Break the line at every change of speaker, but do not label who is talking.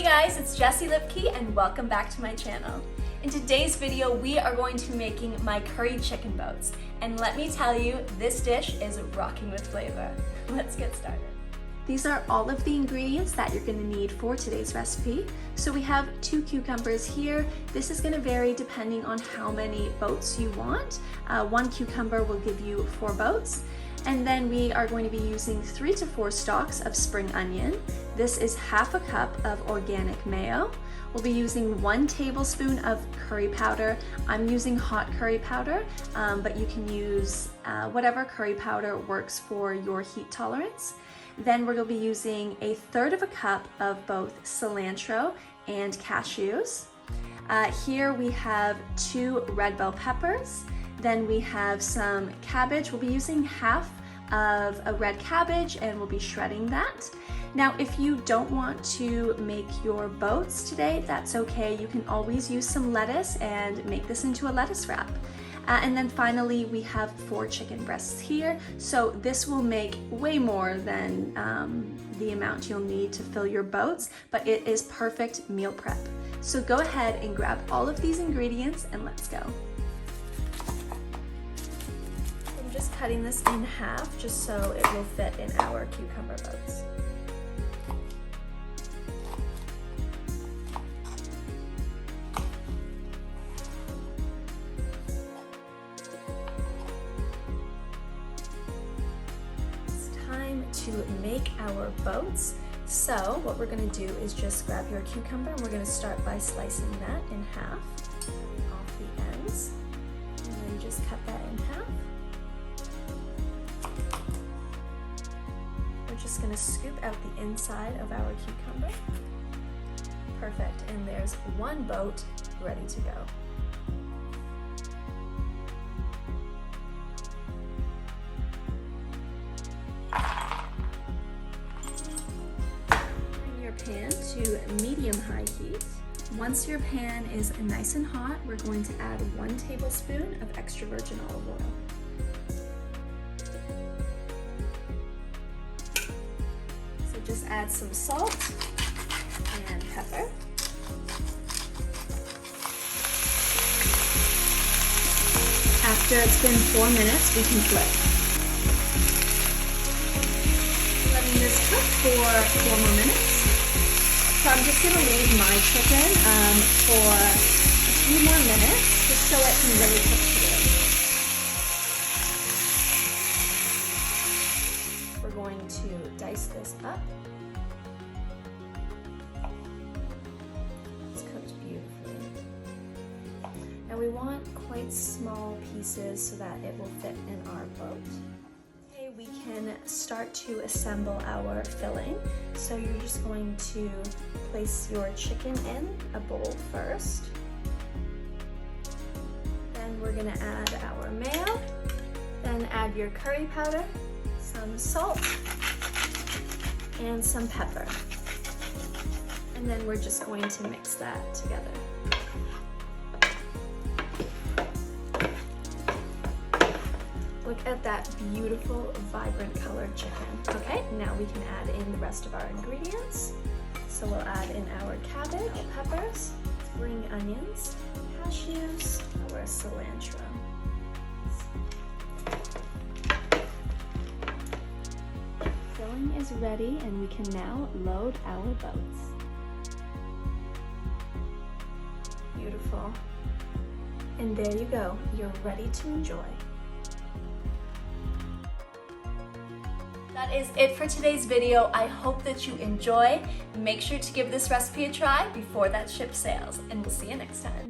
Hey guys, it's Jessie Lipke and welcome back to my channel. In today's video, we are going to be making my curry chicken boats. And let me tell you, this dish is rocking with flavor. Let's get started. These are all of the ingredients that you're gonna need for today's recipe. So we have 2 cucumbers here. This is gonna vary depending on how many boats you want. 1 cucumber will give you 4 boats. And then we are going to be using 3 to 4 stalks of spring onion. This is half a cup of organic mayo. We'll be using 1 tablespoon of curry powder. I'm using hot curry powder, but you can use whatever curry powder works for your heat tolerance. Then we're going to be using 1/3 cup of both cilantro and cashews. Here we have 2 red bell peppers. Then we have some cabbage. We'll be using half of a red cabbage and we'll be shredding that. Now, if you don't want to make your boats today, that's okay. You can always use some lettuce and make this into a lettuce wrap. And then finally, we have 4 chicken breasts here. So this will make way more than the amount you'll need to fill your boats, but it is perfect meal prep. So go ahead and grab all of these ingredients and let's go. I'm just cutting this in half just so it will fit in our cucumber boats. To make our boats. So what we're going to do is just grab your cucumber and we're going to start by slicing that in half off the ends, and then just cut that in half. We're just going to scoop out the inside of our cucumber. Perfect, and there's 1 boat ready to go. Pan to medium-high heat. Once your pan is nice and hot, we're going to add 1 tablespoon of extra virgin olive oil. So just add some salt and pepper. After it's been 4 minutes, we can flip. Letting this cook for 4 more minutes. So I'm just going to leave my chicken for a few more minutes just so it can really cook through. We're going to dice this up. It's cooked beautifully. Now we want quite small pieces so that it will fit in our boat. We can start to assemble our filling. So you're just going to place your chicken in a bowl first. Then we're going to add our mayo. Then add your curry powder, some salt, and some pepper. And then we're just going to mix that together. Look at that beautiful, vibrant colored chicken. Okay, now we can add in the rest of our ingredients. So we'll add in our cabbage, peppers, spring onions, cashews, our cilantro. Filling is ready and we can now load our boats. Beautiful. And there you go, you're ready to enjoy. That is it for today's video. I hope that you enjoy. Make sure to give this recipe a try before that ship sails, and we'll see you next time.